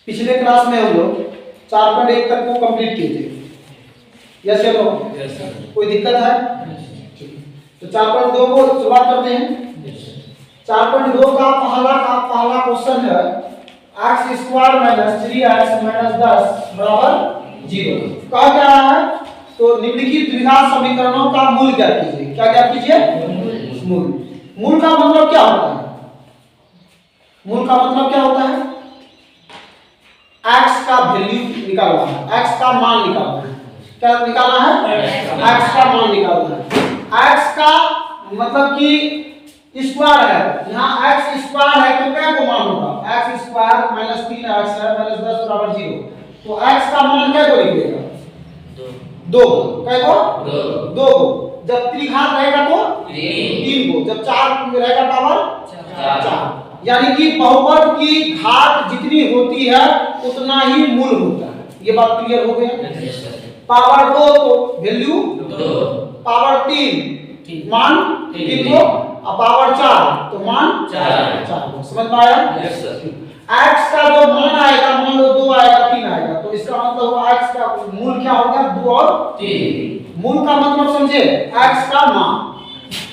पिछले क्लास में हम लोग 4.1 तक को कंप्लीट किए थे। यस या नो? कोई दिक्कत है? तो 4.2 को शुरुआत करते हैं। 4.2 का पहला क्वेश्चन है x square minus 3x minus 10 बराबर 0। कहा क्या है? तो निम्नलिखित द्विघात समीकरणों का मूल ज्ञात कीजिए। क्या ज्ञात कीजिए? मूल का मतलब क्या होता है? मूल का मतलब क्या होता है? x का वैल्यू निकालना है, x का मान निकालना है। क्या निकालना है? x का मान निकालना है। x का मतलब कि स्क्वायर है, यहाँ x स्क्वायर है तो क्या को मान होगा? x स्क्वायर माइनस 3x है माइनस 10 बराबर 0। तो x का मान क्या को लिखेगा? 2। क्या को? 2 को। जब त्रिघात रहेगा तो 3 को, जब 4 रहेगा पावर 4। यानी कि बहुपद की घात जितनी होती है उतना ही मूल होता है। ये बात क्लियर हो गया? पावर 2 तो वैल्यू 2, पावर 3 मान 3 को, और पावर 4 तो मान 4। समझ में आया? x का जो मान आएगा, मान लो 2 आएगा 3 आएगा, तो इसका मतलब हुआ x का मूल क्या होगा? 2 और 3। मूल का मतलब समझे? x का मान।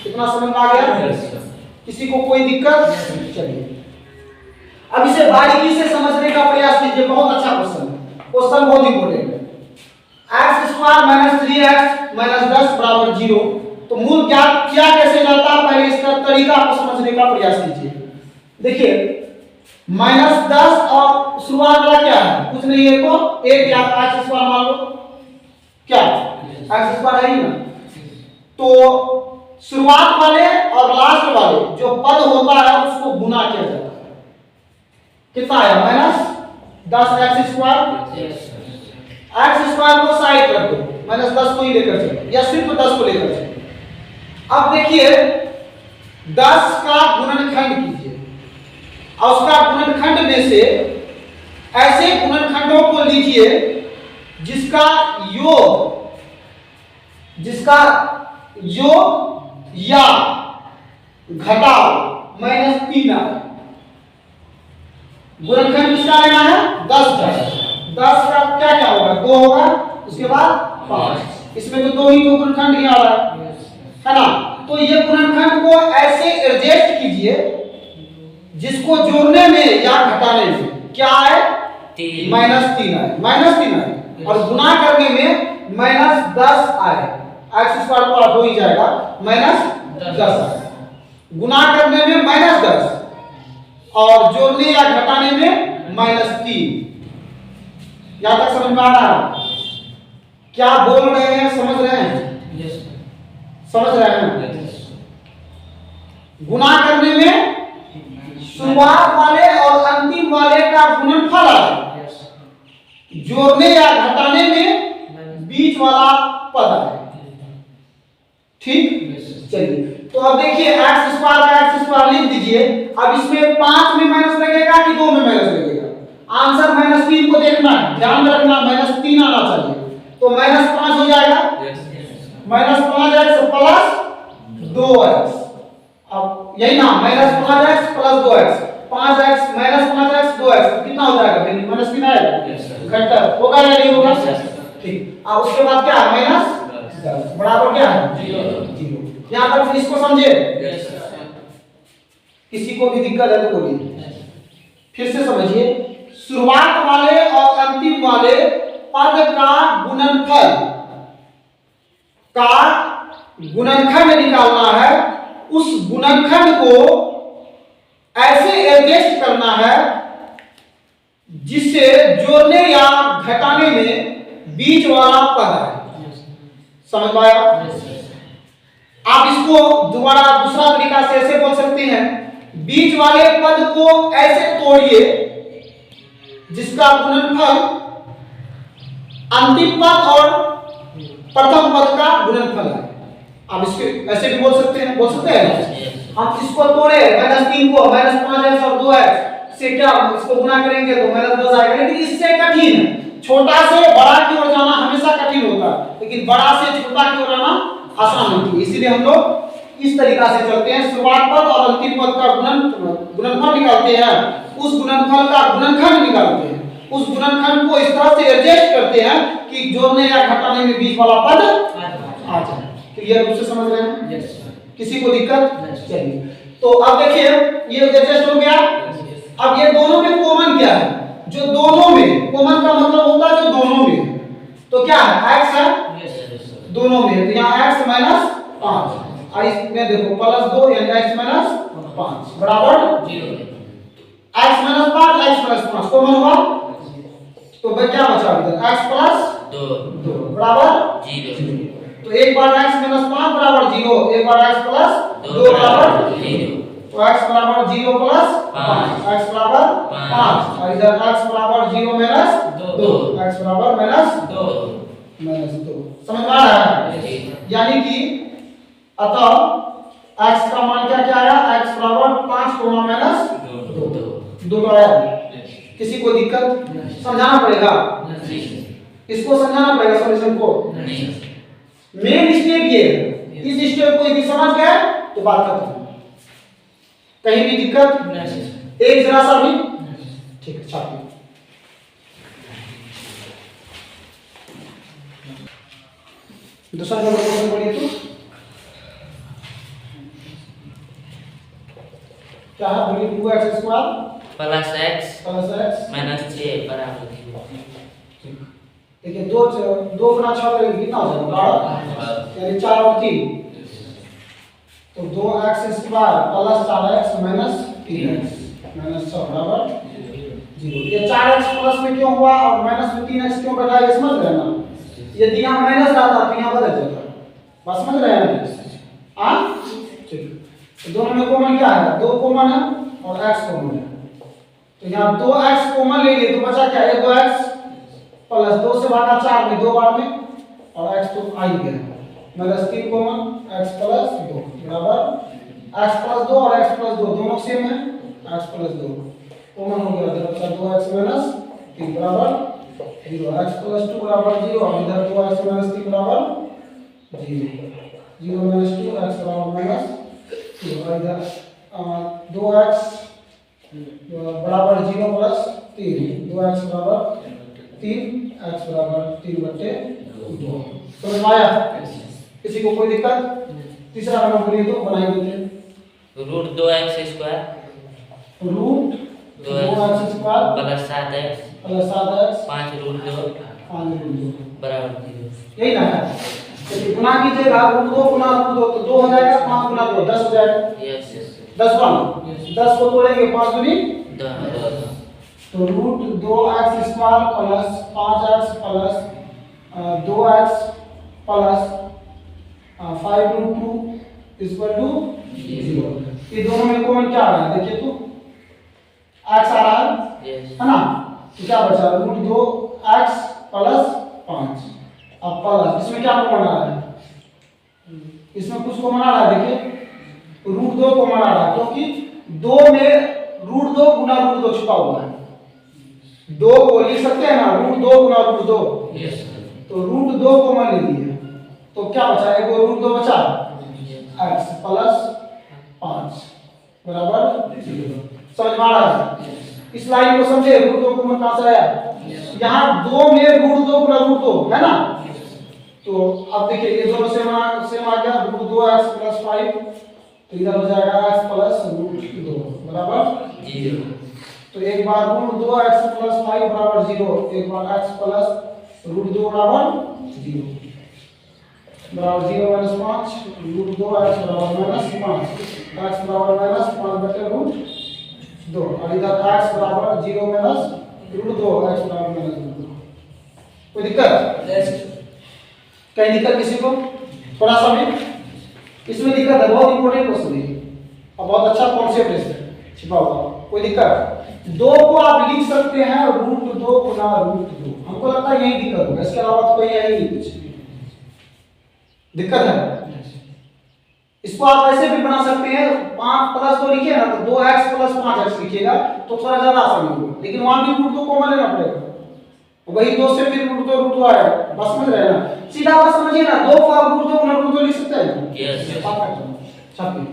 कितना समझ में आ गया? किसी को कोई दिक्कत? चलिए अब इसे बारीकी से समझने का प्रयास कीजिए। बहुत अच्छा क्वेश्चन है, क्वेश्चन बहुत इंपॉर्टेंट है। x square minus 3x minus 10 बराबर 0। तो मूल ज्ञात किया कैसे जाता है, पहले इसका तरीका को समझने का प्रयास कीजिए। देखिए माइनस 10 और शुरुआत वाला क्या है? कुछ नहीं है, तो एक या x स्क्वायर मान लो। क्या x स्क्वायर है ही ना? तो शुरुआत वाले और लास्ट वाले जो पद होता है उसको गुना किया जाता है। कितना आया? Minus 10 x square. x square को साइड कर दो, माइनस 10 को ही लेकर चलो, या सिर्फ 10 को लेकर चलो। अब देखिए 10 का गुणनखंड कीजिए, और उसका गुणनखंड में से ऐसे गुणनखंडों को लीजिए जिसका योग या घटाव माइनस 3 है। गुणनखंड किसका लेना है? 10 का क्या क्या होगा? 2 होगा, उसके बाद 5। इसमें तो 2 ही तो गुणनखंड ही आ रहा है ना? तो ये गुणनखंड को ऐसे एडजस्ट कीजिए जिसको जोड़ने में या घटाने में क्या है? माइनस 3 है, और गुना करने में माइनस 10 आए। x स्क्वायर को हो ही जाएगा माइनस 10। गुना करने में माइनस 10 और जोड़ने या घटाने में माइनस 3। यहां तक समझ में आ रहा है? क्या बोल रहे हैं? समझ रहे हैं? समझ रहे हैं? गुना करने में शुरुआत वाले और अंतिम वाले का गुणनफल है, जोड़ने या घटाने में बीच वाला पद है। ठीक? चलिए तो अब देखिए x स्क्वायर का x स्क्वायर लिख दीजिए। अब इसमें 5 में माइनस लगेगा कि 2 में माइनस लगेगा? आंसर माइनस 3 को देखना है, ध्यान में रखना, माइनस 3 आना चाहिए। तो माइनस 5 हो जाएगा, माइनस 5x प्लस 2x। अब यही ना, minus 5x plus 2x, 5x minus 5x 2x कितना हो जाएगा? माइनस 3 आएगा। घटता होगा या नहीं होगा? ठीक। अब उसके बाद क्या है? माइनस 10 बराबर क्या है? 0। यहां तक फिर इसको समझे? किसी को भी दिक्कत है तो बोलिए। फिर से समझिए, शुरुआत वाले और अंतिम वाले पद का गुणनखंड निकालना है। उस गुणनखंड को ऐसे एडजस्ट करना है जिससे जोड़ने या घटाने में बीच वाला पद है। समझ पाया? आप इसको दोबारा दूसरा तरीका से ऐसे बोल सकते हैं, बीच वाले पद को ऐसे तोड़िए जिसका गुणनफल अंतिम पद और प्रथम पद का गुणनफल है। आप इसके ऐसे भी बोल सकते हैं, हम इसको तोड़े माइनस 3 को माइनस 5x और 2x से क्या इसको गुना करेंगे तो माइनस 10 आएगा। लेकिन इससे कठिन है, छोटा से बड़ा की ओर जाना हमेशा कठिन होता है, लेकिन बड़ा से छोटा की ओर आना आसान होती है। इसीलिए हम लोग इस तरीका से चलते हैं, शुरुआत पद और अंतिम पद का गुणनफल निकालते हैं, उस गुणनफल का गुणनखंड निकालते हैं, उस गुणनखंड को इस तरह से एडजस्ट करते हैं कि जोड़ने या घटाने में बीच वाला पद आ जाए। क्लियर रूप से समझ रहे हैं? यस। किसी को दिक्कत? चलिए, तो अब देखिए ये एडजस्ट हो गया। अब ये दोनों में कॉमन क्या है? जो दोनों में कॉमन का मतलब होता है जो दोनों में, तो क्या है? x है दोनों में, तो यहाँ x माइनस 5 और इसमें देखो प्लस 2 यानी x माइनस 5 बराबर 0। x minus 5 x plus 5 common हुआ, तो भाई क्या बचा इधर? x प्लस 2 बराबर 0। तो एक बार x माइनस 5 बराबर 0, एक बार x प्लस 2 बराबर 0, तो x बराबर 0 प्लस 5, x बराबर 5 और इधर x बराबर 0 माइनस 2, x बराबर माइनस 2। समझ में आ रहा है? यानी कि अतः x का मान क्या क्या आया? x बराबर 5 माइनस 2 आया। किसी को दिक्कत? समझाना पड़ेगा, इसको समझाना पड़ेगा सॉल्यूशन को। मेन स्टेप ये है, इस स्टेप को यदि समझ गए तो बात खत्म। कहीं भी दिक्कत? एक जरा सा भी? ठीक है, छापिए। दूसरा नंबर क्वेश्चन बोलिए तो क्या है? बोलिए 2x square plus x minus 6 बराबर 0। देखिए 2 गुना 6 करेंगे कितना हो जाएगा? 12 यानी 4 और 3, तो 2x square plus 4x minus 3x minus 6 बराबर 0। ये 4x प्लस में क्यों हुआ और माइनस में 3x क्यों बैठा है समझ रहे हैं ना? यदि यहाँ माइनस रहता तो यहाँ बदल जाता। बात समझ रहे हैं? हाँ ठीक। तो दोनों में कॉमन क्या है? 2 कॉमन है और x कॉमन है, तो यहाँ 2x कॉमन ले लिए तो बचा क्या? 2x प्लस 2 से भागा 4 में 2 बार में और x तो आ ही गया, माइनस 3 कॉमन x प्लस 2 बराबर x प्लस 2 और x प्लस 2 दोनों सेम है, x प्लस 2 कॉमन हो गया, तो बचा 2x माइनस 3 बराबर 0, x प्लस 2 बराबर 0 और इधर 2x माइनस 3 बराबर 0, 0 माइनस 2 x बराबर माइनस 2 और इधर 2x बराबर 0 प्लस 3, 2x बराबर 3, x बराबर 3/2। समझ में आया? किसी को कोई दिक्कत? तीसरा नंबर बोलिए तो बनाई देते। Root 2x square root 2x square plus 7x 5 root 2 बराबर 0। यही ना है? तो गुना कीजिएगा, रूट 2 गुना रूट 2 तो 2 हो जाएगा, 5 गुना 2 10 हो जाएगा। यस 10 10 को तोड़ेंगे 5 दूनी 10, तो root 2x square plus 5x plus 2x plus 5 root 2 equal to 0। ये दोनों में कॉमन क्या आ रहा है? देखिए तो x आ रहा है, है ना? तो क्या बचा? रूट 2x प्लस 5 अब प्लस इसमें क्या कॉमन आ रहा है? इसमें कुछ कॉमन आ रहा है, देखिए रूट 2 कॉमन आ रहा है क्योंकि 2 में रूट 2 गुना रूट 2 छुपा हुआ है। 2 को लिख सकते हैं ना, रूट 2 गुना रूट 2, तो रूट 2 कॉमन ले लिए, तो क्या बचा? एक रूट 2 बचा, x प्लस 5 बराबर 0। समझ में आ रहा है? इस लाइन को समझे? रूट 2 कॉमन कहां से आया? यहाँ 2 में रूट 2 गुना रूट 2 है ना, तो अब देखिए ये दोनों सेम आ गया, रूट 2x प्लस 5, तो इधर हो जाएगा x प्लस रूट 2 बराबर 0। तो एक बार रूट 2x प्लस 5 बराबर 0, एक बार x प्लस रूट 2 बराबर 0 बराबर 0 माइनस 5 रूट 2x बराबर माइनस 5, x बराबर माइनस 5/रूट 2 और इधर x बराबर 0 माइनस रूट 2, x बराबर माइनस रूट 2। कोई दिक्कत? कहीं दिक्कत किसी को? थोड़ा सा भी इसमें दिक्कत है, बहुत इंपॉर्टेंट क्वेश्चन है और बहुत अच्छा कॉन्सेप्ट है इसमें छिपा हुआ। कोई दिक्कत? 2 को आप लिख सकते हैं रूट 2 गुना रूट 2, हमको लगता है यही दिक्कत होगा, इसके अलावा तो कोई है ही नहीं कुछ दिक्कत है। इसको आप ऐसे भी बना सकते हैं, 5 प्लस 2 लिखिए ना तो 2x प्लस 5x लिखिएगा तो थोड़ा ज्यादा आसान होगा, लेकिन वहां भी रूट 2 कॉमन लेना पड़ेगा, वही 2 से फिर रूट 2 आएगा। बस समझ रहे हैं ना? सीधा बात समझिए ना, 2 को आप रूट 2 गुना रूट 2 लिख सकते हैं। यस छापिए।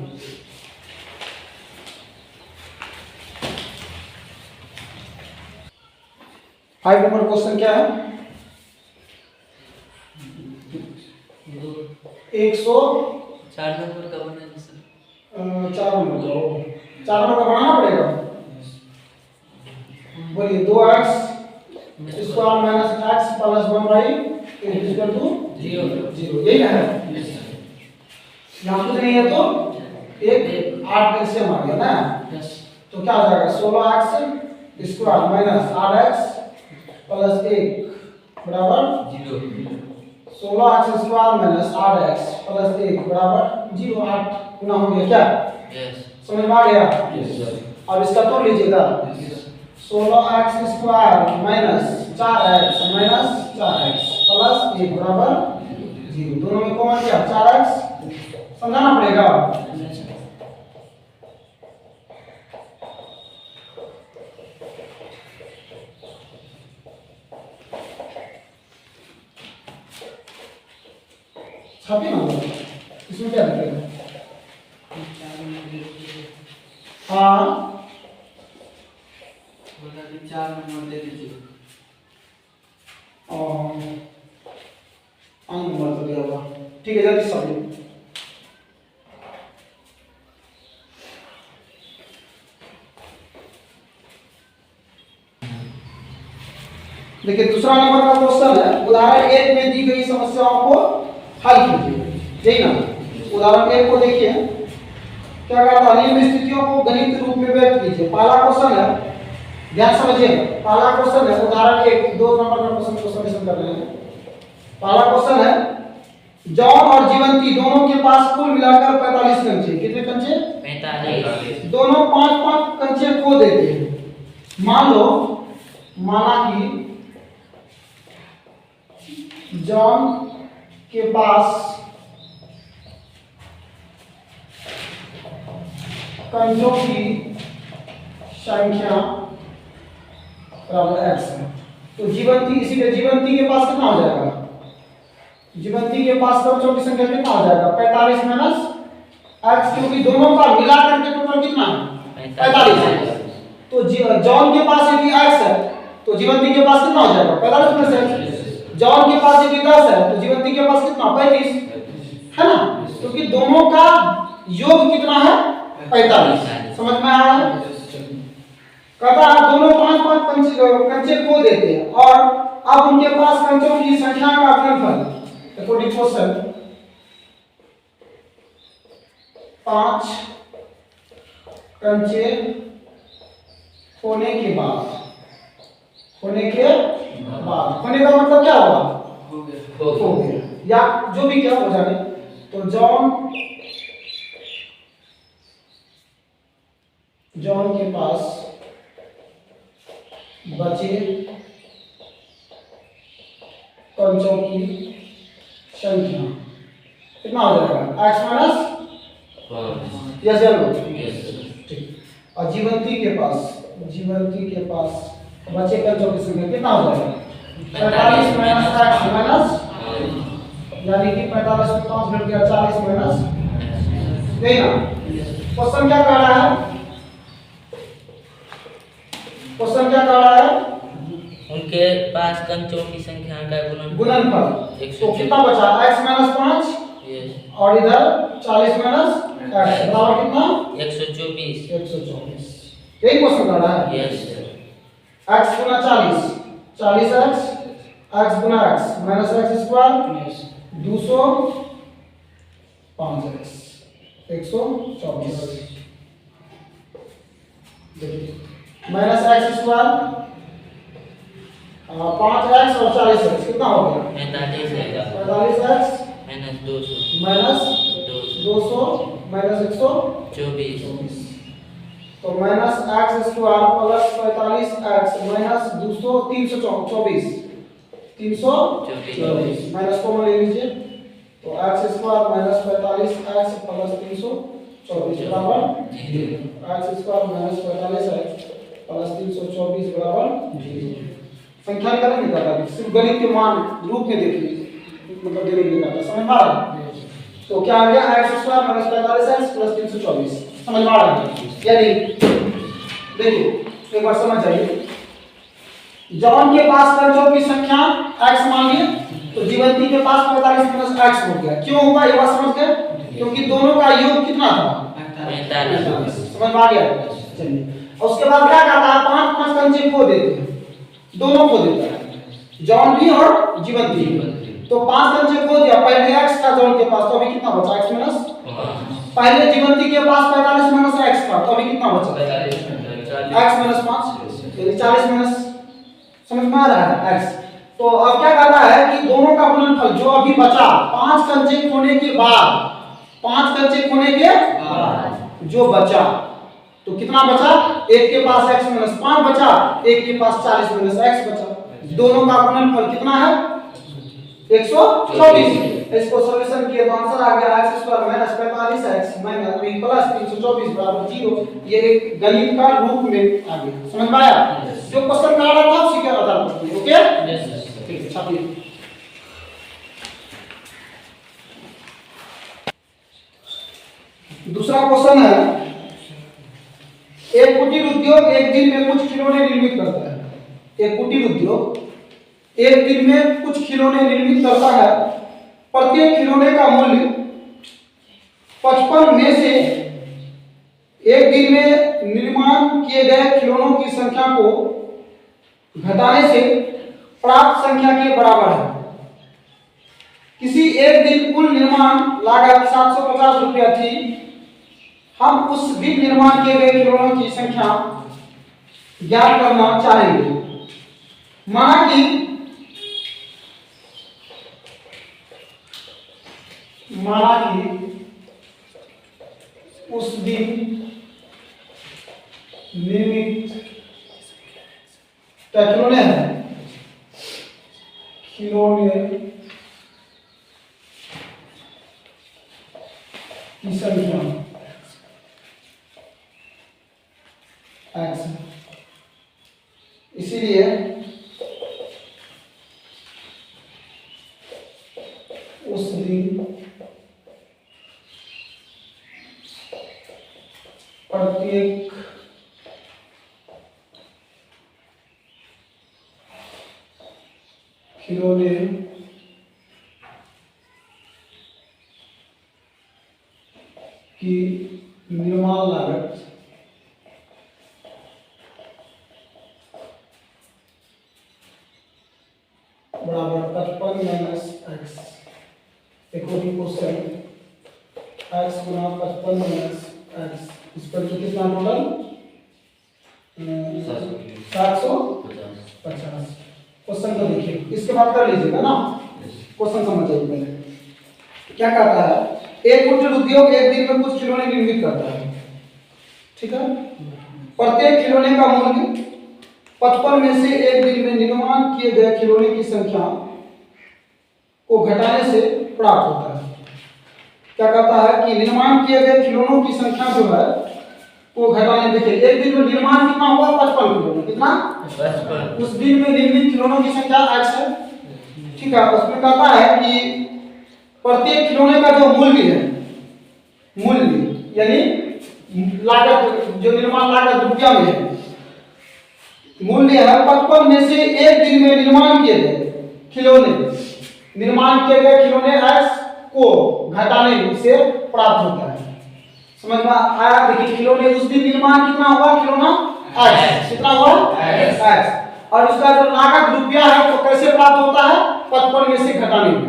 5 नंबर क्वेश्चन क्या है? 100 4 नंबर का बना है सर। 4 नंबर का हो, 4 नंबर का बनाना पड़ेगा। बोलिए 2x square minus x plus 1y equal to 0 यही ना है। यहाँ कुछ नहीं है तो एक 8 एलसीएम आ गया ना, तो क्या आ जाएगा 16x square minus 8x plus 1 बराबर 0। 16x square minus 8x plus 1 बराबर 0। 8 गुना हो गया क्या? समझ में आ गया? अब इसका तोड़ लीजिएगा। 16x square minus 4x minus 4x plus 1 बराबर 0। दोनों में कॉमन क्या? 4x। समझाना पड़ेगा। छापी ना इसमें क्या लिखेगा? हाँ 4 नंबर दे दीजिए। नंबर तो दिया हुआ, ठीक है जल्दी समझिए। देखिए दूसरा नंबर का क्वेश्चन है, उदाहरण 1 में दी गई समस्याओं को हल कीजिए। यही ना उदाहरण 1 को देखिए क्या कहता है, निम्न स्थितियों को गणित रूप में व्यक्त कीजिए। पहला क्वेश्चन है, ध्यान समझिए। पहला क्वेश्चन है उदाहरण 1, 2 नंबर का क्वेश्चन को सॉल्यूशन कर रहे हैं। पहला क्वेश्चन है, जॉन और जीवंती दोनों के पास कुल मिलाकर 45 कंचे। कितने कंचे? 45। दोनों 5-5 कंचे खो देते हैं। माना कि जॉन के पास कंचों की संख्या बराबर x है, तो जीवंती इसीलिए जीवंती के पास कितना हो जाएगा? जीवंती के पास कंचों की संख्या कितना हो जाएगा? 45 माइनस x, क्योंकि दोनों का मिला करके टोटल कितना है? 45 है। तो जॉन के पास यदि x है तो जीवंती के पास कितना हो जाएगा? 45 में से जॉन के पास यदि 10 है तो जीवंती के पास कितना? 35 है ना, क्योंकि दोनों का योग कितना है? 45। समझ में आ रहा है? कहता है दोनों 5-5 कंचे खो देते हैं और अब उनके पास कंचों की संख्या का गुणनफल। देखो क्वेश्चन 5 कंचे खोने के बाद, खोने का मतलब क्या हुआ? हो गया या जो भी क्या हो जाने। तो जॉन के पास बचे कंचों की संख्या कितना हो जाएगा? x minus 5। यस या नो? ठीक। और जीवंती के पास बचे कंचों की संख्या कितना हो जाएगा? 45 माइनस x माइनस, यानी कि 45 में 5 घट गया 40 माइनस। यही ना क्वेश्चन क्या कह रहा है? क्वेश्चन क्या कह रहा है? उनके पास कंचों की संख्या का गुणनफल। तो कितना बचा? x माइनस 5 और इधर 40 माइनस x बराबर कितना? 124। यही क्वेश्चन कर रहा है। यस x गुना 40x x गुना x minus x square 205x 124 minus x square 5x और 40x कितना हो गया? 45x minus 200 minus 200 minus 124। तो minus x square plus 45x minus 200 324 minus common ले लीजिए। तो x square minus 45x plus 324 बराबर x square minus 45x plus 324 बराबर 0। संख्या निकालने का था, सिर्फ गणित के मान रूप में देखिए, मतलब देने के लिए था। समझ में आ रहा है? तो क्या आ गया? x square minus 45x plus 324। समझ में आ रहा है या नहीं? देखिए एक बार समझ जाइए। जॉन के पास कंचों की संख्या x मान लिए, तो जीवंती के पास 45 माइनस x हो गया। क्यों हुआ ये बात समझ गए? क्योंकि दोनों का योग कितना था? 45। समझ में आ गया? चलिए, और उसके बाद क्या करता है? 5 कंचे खो देते हैं, दोनों खो देता है, जॉन भी और जीवंती। तो 5 कंचे खो दिया, पहले x था जॉन के पास, तो अभी कितना बचा? x माइनस, पहले जीवंती के पास 45 माइनस x था, तो अभी कितना बचा? x माइनस 5, यानी 40 माइनस। समझ में आ रहा है? x। तो अब क्या करना है कि दोनों का गुणनफल जो अभी बचा 5 कंचे खोने के बाद, 5 कंचे खोने के बाद जो बचा, तो कितना बचा? एक के पास x माइनस 5 बचा, एक के पास 40 माइनस x बचा। दोनों का गुणनफल कितना है? 124। इसको सॉल्यूशन किए तो आंसर आ गया x square minus 45x minus plus 324 बराबर 0। ये एक गणित का रूप में आ गया। समझ में आया? जो क्वेश्चन का रहा था उसी के आधार पर। ओके, ठीक है, छापिए। दूसरा क्वेश्चन है, एक कुटीर उद्योग एक दिन में कुछ खिलौने निर्मित करता है। एक कुटीर उद्योग एक दिन में कुछ खिलौने निर्मित करता है। प्रत्येक खिलौने का मूल्य 55 में से एक दिन में निर्माण किए गए खिलौनों की संख्या को घटाने से प्राप्त संख्या के बराबर है। किसी एक दिन कुल निर्माण लागत 750 रुपया थी। हम उस दिन निर्माण किए गए खिलौनों की संख्या ज्ञात करना चाहेंगे। माना कि उस दिन निर्मित खिलौने हैं, खिलौने की संख्या x, इसीलिए उस दिन प्रत्येक खिलौने की निर्माण लागत बराबर 55 minus x। According question x गुना 55 माइनस x, इस पर कितना टोटल? 750। क्वेश्चन को देखिए, इसके बाद कर लीजिएगा ना, क्वेश्चन समझिए पहले। क्या कहता है? एक कुटीर उद्योग एक दिन में कुछ खिलौने निर्मित करता है, ठीक है। प्रत्येक खिलौने का मूल्य 55 में से एक दिन में निर्माण किए गए खिलौने की संख्या को घटाने से प्राप्त होता है। क्या कहता है कि निर्माण किए गए खिलौनों की संख्या जो है वो घटाने, देखिए एक दिन में निर्माण कितना हुआ? 55 खिलौने। कितना? 55। उस दिन में निर्मित खिलौनों की संख्या x है, ठीक है। उसमें कहता है कि प्रत्येक खिलौने का जो मूल्य है, मूल्य यानी लागत, जो निर्माण लागत रुपया में है, मूल्य है 55 में से एक दिन में निर्माण किए गए खिलौने, निर्माण किए गए खिलौने x को घटाने से प्राप्त होता है। समझ में आया? देखिए खिलौने उस दिन निर्माण कितना हुआ? खिलौना x, कितना हुआ? x। और उसका जो लागत रुपया है तो कैसे प्राप्त होता है? 55 में से घटाने में,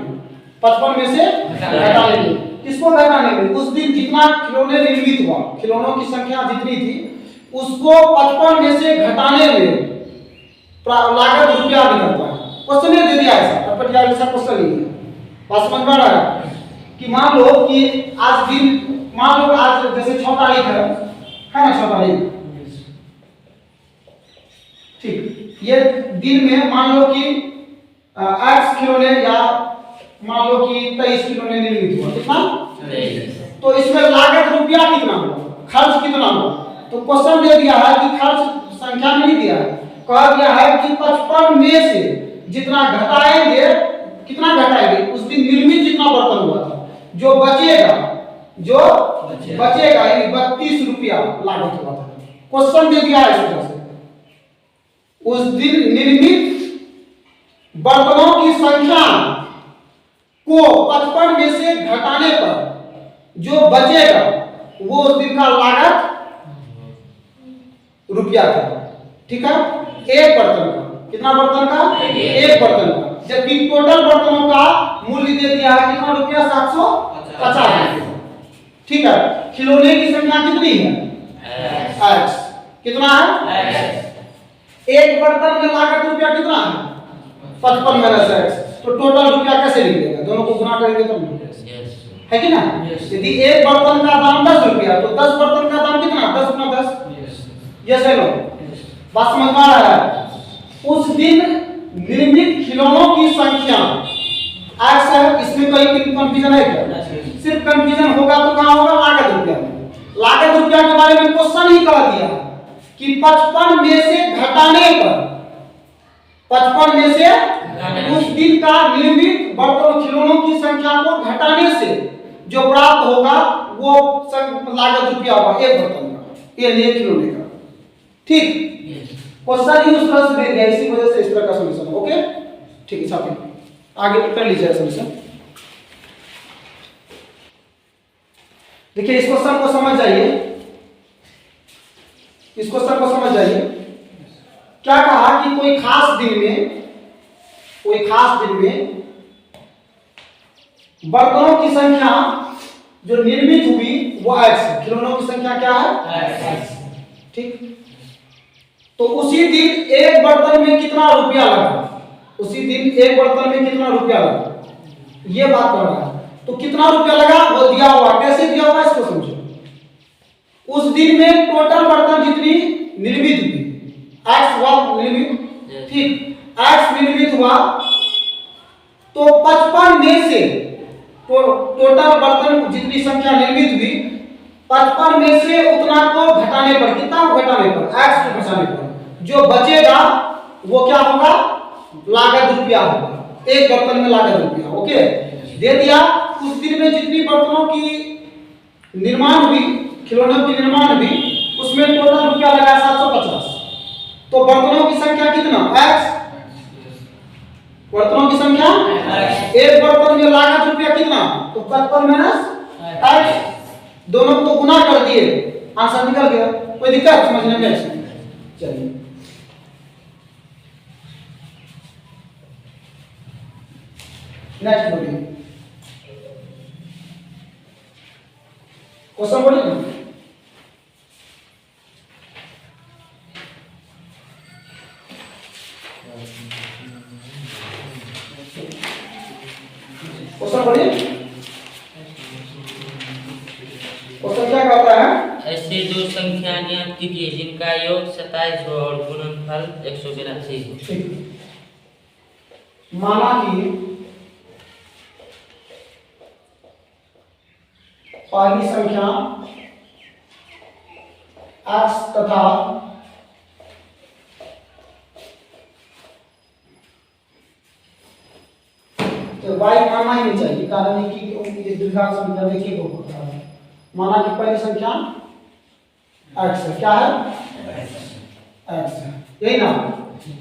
55 में से घटाने में। किसको घटाने में? उस दिन जितना खिलौने निर्मित हुआ, खिलौनों की संख्या जितनी थी उसको 55 में से घटाने में लागत रुपया निकलता है। क्वेश्चन दे दिया ऐसा, पर ऐसा क्वेश्चन नहीं है। बात समझ में आ रहा है कि मान लो कि आज दिन, मान लो आज जैसे 6 तारीख है ना, 6 तारीख, ठीक। ये दिन में मान लो कि x खिलौने या मान लो कि 23 खिलौने निर्मित हुआ। कितना? 23। तो इसमें लागत रुपया कितना हुआ? खर्च कितना हुआ? तो क्वेश्चन दे दिया है कि खर्च संख्या नहीं दिया है, कहा गया है कि 55 में से जितना घटाएंगे, कितना घटाएंगे? उस दिन निर्मित जितना बर्तन हुआ था, जो बचेगा, जो बचेगा यानी 32 रुपया लागत हुआ था। क्वेश्चन दे दिया है इस तरह से। उस दिन निर्मित बर्तनों की संख्या को 55 में से घटाने पर जो बचेगा वो उस दिन का लागत रुपया था। ठीक है, एक बर्तन का, कितना बर्तन का? एक बर्तन का। जबकि टोटल बर्तनों का मूल्य दे दिया है कितना रुपया? 750 रुपया। ठीक है, खिलौने की संख्या कितनी है? x। कितना है? एक बर्तन में लागत रुपया कितना है? 55 माइनस x। तो टोटल रुपया कैसे निकलेगा? दोनों को गुना करेंगे तब है कि ना? यदि एक बर्तन का दाम 10 रुपया तो 10 बर्तन का दाम कितना? 10 गुना 10। यस है नो? बात समझ में आ रहा है? उस दिन निर्मित खिलौनों की संख्या x है। इसमें कोई कंफ्यूजन है क्या? सिर्फ कंफ्यूजन होगा तो कहां होगा? लागत रुपया में। लागत रुपया के बारे में क्वेश्चन ही कह दिया कि 55 में से घटाने पर, 55 में से उस दिन का निर्मित बर्तन खिलौनों की संख्या को घटाने से जो प्राप्त होगा वो लागत रुपया होगा एक बर्तन का, ये लिए खिलौने का। ठीक, क्वेश्चन ही उस तरह से दे दिया, इसी वजह से इस तरह का सॉल्यूशन। ओके, ठीक है साथी, आगे कर लीजिए सॉल्यूशन। देखिए इस क्वेश्चन को समझ जाइए, इस क्वेश्चन को समझ जाइए। क्या कहा कि कोई खास दिन में बर्तनों की संख्या जो निर्मित हुई वो x है। खिलौनों की संख्या क्या है? x। ठीक, तो उसी दिन एक बर्तन में कितना रुपया लगा? उसी दिन एक बर्तन में कितना रुपया लगा, ये बात कर रहा है। तो कितना रुपया लगा वो दिया हुआ, कैसे दिया हुआ इसको समझो। उस दिन में टोटल बर्तन जितनी निर्मित हुई, x हुआ निर्मित। ठीक, x निर्मित हुआ तो 55 में से टोटल बर्तन जितनी संख्या निर्मित हुई 55 में से उतना को घटाने पर, कितना को घटाने पर? x को घटाने पर जो बचेगा वो क्या होगा? लागत रुपया होगा। एक बर्तन में लागत रुपया। ओके, दे दिया। उस दिन में जितनी बर्तनों की निर्माण हुई, खिलौनों की निर्माण हुई, उसमें टोटल रुपया लगा 750। तो बर्तनों की संख्या कितना? x। बर्तनों की संख्या एक बर्तन में लागत रुपया कितना? तो 55 माइनस x। दोनों को गुना कर दिए, आंसर निकल गया। कोई दिक्कत समझने में? चलिए नेक्स्ट बोलिए, क्वेश्चन बोलिए ना। क्वेश्चन बोलिए, क्वेश्चन क्या कहता है? ऐसे दो संख्या ज्ञात कीजिए जिनका योग 27 हो और गुणनफल 182 हो। माना कि पहली संख्या x तथा तो y माना ही नहीं चाहिए, कारण है कि ये द्विघात संख्या देखिए को होता है। माना कि पहली संख्या x है। क्या है? x है, यही ना?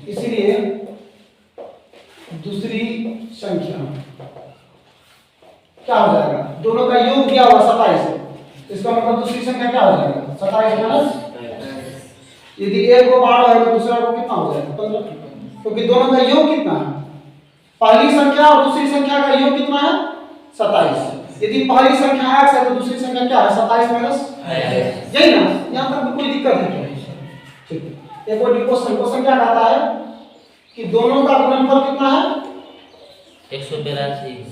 इसीलिए दूसरी संख्या क्या हो जाएगा? दोनों का योग दिया हुआ 27 है, इसका मतलब दूसरी संख्या क्या हो जाएगा? 27 माइनस, यदि एक को 12 है तो दूसरा को कितना हो जाएगा? 15, क्योंकि दोनों का योग कितना है? पहली संख्या और दूसरी संख्या का योग कितना है? 27। यदि पहली संख्या x है तो दूसरी संख्या क्या है? 27 माइनस, यही ना? यहाँ तक कोई दिक्कत है? ठीक है, एक और क्वेश्चन क्या कहता है कि दोनों का गुणनफल कितना है? 182।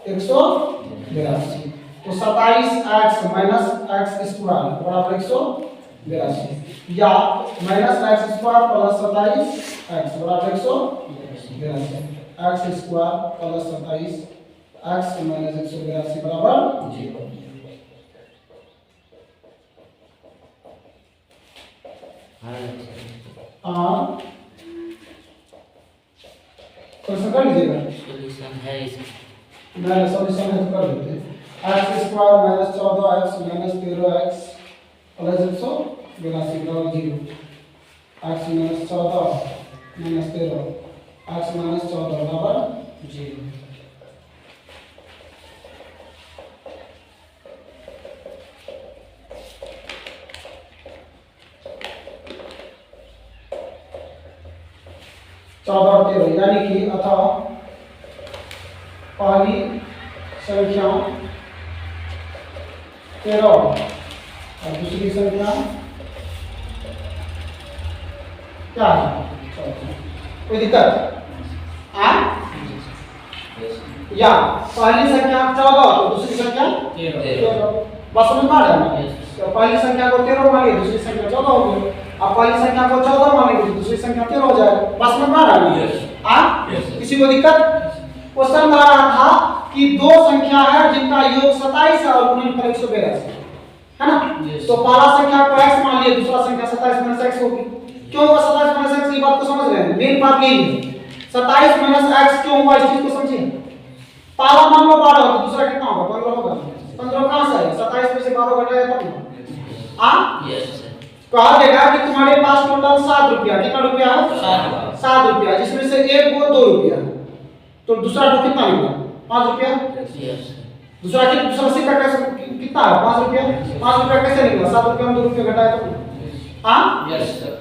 182। तो 27x माइनस x स्क्वायर बराबर 182 या minus x square plus 27x बराबर 182। x square plus 27x minus 182 बराबर 0। हाँ, क्वेश्चन कर लीजिएगा। सॉल्यूशन है इसका, मैं सॉल्यूशन है तो कर देते हैं। x square minus 14x minus 13x plus 182 बराबर 0। x minus 14 minus 13 x minus 14 बराबर 0। चौदह और 13 यानी कि अतः पहली संख्या 13 और दूसरी संख्या क्या है? कोई दिक्कत? या पहली संख्या 14 तो दूसरी संख्या 13। बस समझ में आ रहा है? तो पहली संख्या को 13 मानिए, दूसरी संख्या 14 होगी। अब पहली संख्या को 14 मानेंगे तो दूसरी संख्या 13 हो जाएगा। बस समझ में आ रहा है? किसी को दिक्कत? क्वेश्चन आ रहा था कि दो संख्या है जिनका योग 27 है और गुणनफल 182 है ना? तो पहला संख्या को x मान लिया, दूसरा संख्या 27 माइनस x होगी। क्यों हुआ 27 माइनस x? ये बात को समझ रहे हैं? मेन बात यही है, 27 माइनस x क्यों हुआ, इस चीज को समझिए। पहला मान लो 12 होगा, दूसरा कितना होगा? 15 होगा। 15 कहां से आया? 27 में से 12 घटाया तब ना। कहा देगा कि तुम्हारे पास टोटल 7 रुपया, कितना रुपया है? 7 रुपया, जिसमें से एक वो 2 रुपया, तो दूसरा तो कितना निकला? 5 रुपया। दूसरा सिक्का कैसे कितना है? 5 रुपया। 5 रुपया कैसे निकला? 7 रुपया में 2 रुपया घटाया तो। हाँ, यस सर।